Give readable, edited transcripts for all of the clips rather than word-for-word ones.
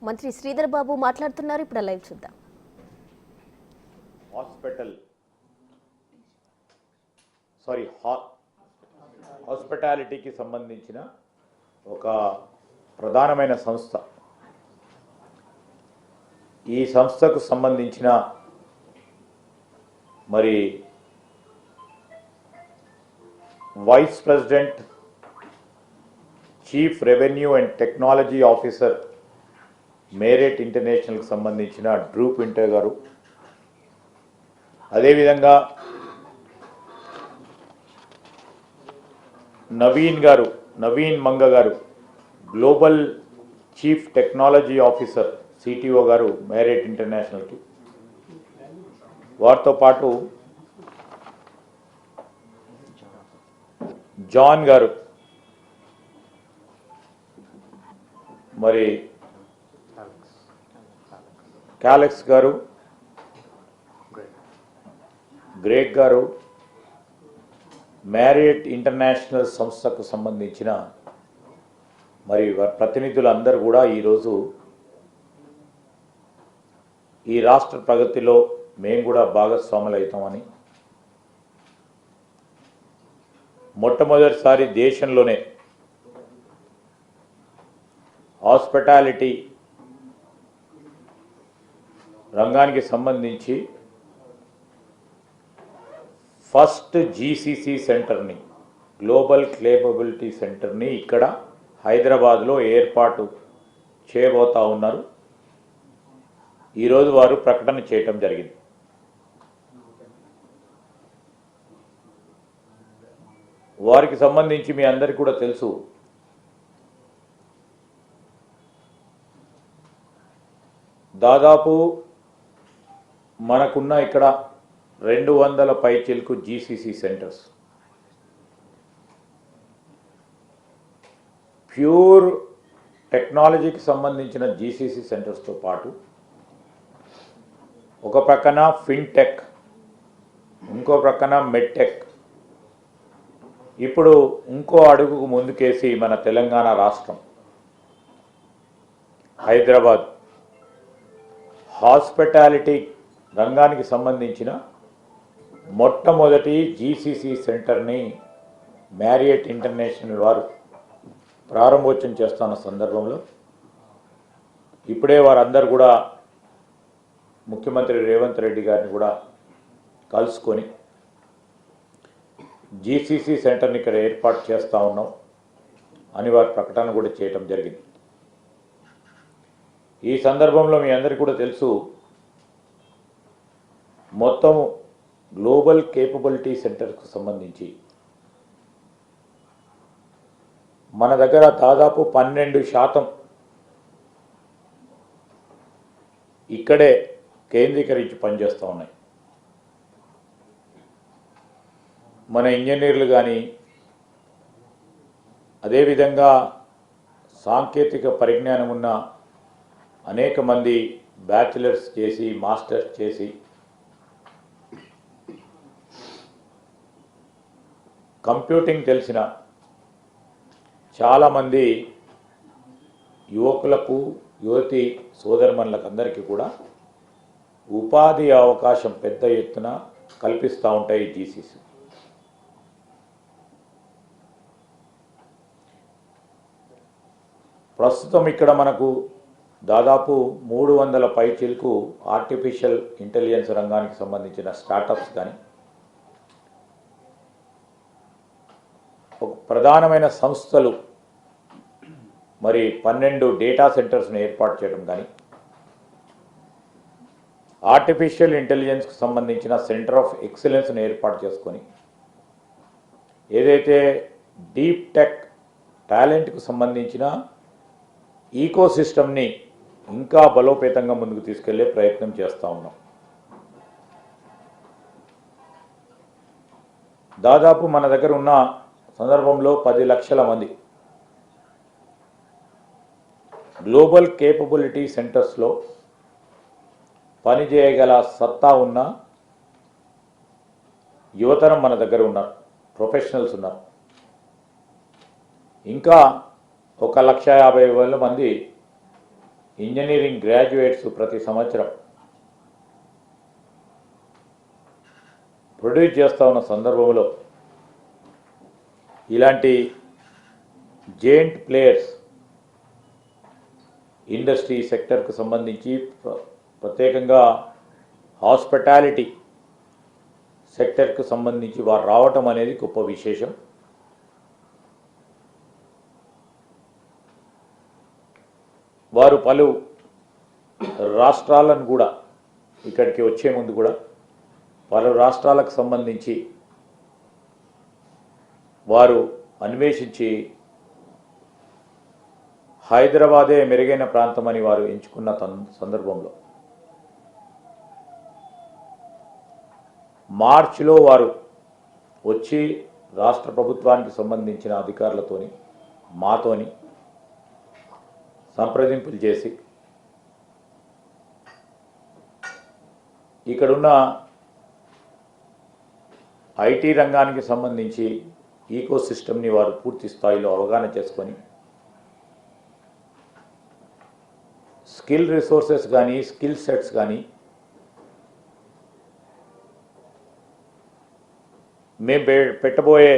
మంత్రి శ్రీధర్ బాబు మాట్లాడుతున్నారు. ఇప్పుడు లైవ్ చూద్దాం. హాస్పిటాలిటీకి సంబంధించిన ఒక ప్రధానమైన సంస్థ. ఈ సంస్థకు సంబంధించిన మరి vice president, chief revenue and technology officer Marriott ఇంటర్నేషనల్కి సంబంధించిన డ్రూ పింటర్ గారు, అదేవిధంగా నవీన్ మంగ గారు, global chief technology officer CTO గారు మేరేట్ ఇంటర్నేషనల్కి, వారితో పాటు జాన్ గారు, మరి క్యాలెక్స్ గారు, గ్రేగ్ గారు, మ్యారియట్ ఇంటర్నేషనల్ సంస్థకు సంబంధించిన మరి ప్రతినిధులందరూ కూడా ఈరోజు ఈ రాష్ట్ర ప్రగతిలో మేము కూడా భాగస్వాములు అవుతామని, మొట్టమొదటిసారి దేశంలోనే హాస్పిటాలిటీ రంగానికి సంబంధించి ఫస్ట్ జీసీసీ సెంటర్ని, గ్లోబల్ కేపబిలిటీ సెంటర్ని ఇక్కడ హైదరాబాద్లో ఏర్పాటు చేయబోతా ఉన్నారు. ఈరోజు వారు ప్రకటన చేయటం జరిగింది. వారికి సంబంధించి మీ అందరికీ కూడా తెలుసు, దాదాపు మనకున్న ఇక్కడ 200 పైచిలకు జీసీసీ సెంటర్స్, ప్యూర్ టెక్నాలజీకి సంబంధించిన జీసీసీ సెంటర్స్తో పాటు ఒక ప్రక్కన ఫిన్టెక్, ఇంకో ప్రక్కన మెడ్టెక్, ఇప్పుడు ఇంకో అడుగుకు ముందుకేసి మన తెలంగాణ రాష్ట్రం హైదరాబాద్ హాస్పిటాలిటీ రంగానికి సంబంధించిన మొట్టమొదటి జీసీసీ సెంటర్ని మ్యారియట్ ఇంటర్నేషనల్ వారు ప్రారంభోత్సవం చేస్తున్న సందర్భంలో ఇప్పుడే వారందరూ కూడా ముఖ్యమంత్రి రేవంత్ రెడ్డి గారిని కూడా కలుసుకొని జీసీసీ సెంటర్ని ఇక్కడ ఏర్పాటు చేస్తూ ఉన్నాం అని వారి ప్రకటన కూడా చేయటం జరిగింది. ఈ సందర్భంలో మీ అందరికీ కూడా తెలుసు, మొత్తం గ్లోబల్ కేపబిలిటీ సెంటర్కు సంబంధించి మన దగ్గర దాదాపు 12% ఇక్కడే కేంద్రీకరించి పనిచేస్తూ ఉన్నాయి. మన ఇంజనీర్లు కానీ, అదేవిధంగా సాంకేతిక పరిజ్ఞానం ఉన్న అనేక మంది బ్యాచిలర్స్ చేసి, మాస్టర్స్ చేసి, కంప్యూటింగ్ తెలిసిన చాలామంది యువకులకు, యువతి సోదరుమణులకు అందరికీ కూడా ఉపాధి అవకాశం పెద్ద ఎత్తున కల్పిస్తూ ఉంటాయి జీసీసీ. ప్రస్తుతం ఇక్కడ మనకు దాదాపు 300 పైచిలకు ఆర్టిఫిషియల్ ఇంటెలిజెన్స్ రంగానికి సంబంధించిన స్టార్టప్స్ కానీ, ఒక ప్రధానమైన సంస్థలు మరి 12 డేటా సెంటర్స్ను ఏర్పాటు చేయడం కానీ, ఆర్టిఫిషియల్ ఇంటెలిజెన్స్కి సంబంధించిన సెంటర్ ఆఫ్ ఎక్సలెన్స్ను ఏర్పాటు చేసుకొని, ఏదైతే డీప్ టెక్ టాలెంట్కు సంబంధించిన ఈకోసిస్టమ్ని ఇంకా బలోపేతంగా ముందుకు తీసుకెళ్లే ప్రయత్నం చేస్తూ ఉన్నాం. దాదాపు మన దగ్గర ఉన్న సందర్భంలో 10 లక్షల మంది గ్లోబల్ కేపబిలిటీ సెంటర్స్లో పనిచేయగల సత్తా ఉన్న యువతరం మన దగ్గర ఉన్నారు, ప్రొఫెషనల్స్ ఉన్నారు. ఇంకా 1,50,000 మంది ఇంజనీరింగ్ గ్రాడ్యుయేట్స్ ప్రతి సంవత్సరం ప్రొడ్యూస్ చేస్తూ ఉన్న సందర్భంలో ఇలాంటి జెయింట్ ప్లేయర్స్ ఇండస్ట్రీ సెక్టర్కు సంబంధించి ప్రత్యేకంగా హాస్పిటాలిటీ సెక్టర్కు సంబంధించి వారు రావటం అనేది గొప్ప విశేషం. వారు పలు రాష్ట్రాలను కూడా ఇక్కడికి వచ్చే ముందు కూడా పలు రాష్ట్రాలకు సంబంధించి వారు అన్వేషించి హైదరాబాదే మెరుగైన ప్రాంతమని వారు ఎంచుకున్న సందర్భంలో మార్చిలో వారు వచ్చి రాష్ట్ర ప్రభుత్వానికి సంబంధించిన అధికారులతోని మాతోని సంప్రదింపులు చేసి ఇక్కడున్న ఐటీ రంగానికి సంబంధించి ఈకో సిస్టమ్ని వారు పూర్తి స్థాయిలో అవగాహన చేసుకొని స్కిల్ రిసోర్సెస్ కానీ స్కిల్ సెట్స్ కానీ మేము పెట్టబోయే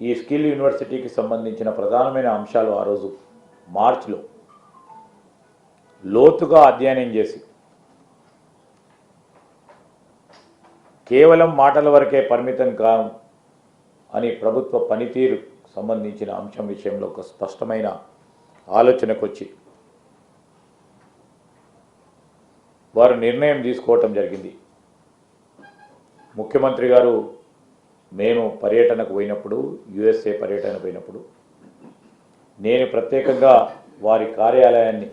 ఈ స్కిల్ యూనివర్సిటీకి సంబంధించిన ప్రధానమైన అంశాలు ఆ రోజు మార్చిలో లోతుగా అధ్యయనం చేసి కేవలం మాటల వరకే పరిమితం కాదు అని ప్రభుత్వ పనితీరు సంబంధించిన అంశం విషయంలో ఒక స్పష్టమైన ఆలోచనకు వచ్చి వారు నిర్ణయం తీసుకోవటం జరిగింది. ముఖ్యమంత్రి గారు మేము పర్యటనకు పోయినప్పుడు యుఎస్ఏ పర్యటన పోయినప్పుడు నేను ప్రత్యేకంగా వారి కార్యాలయాన్ని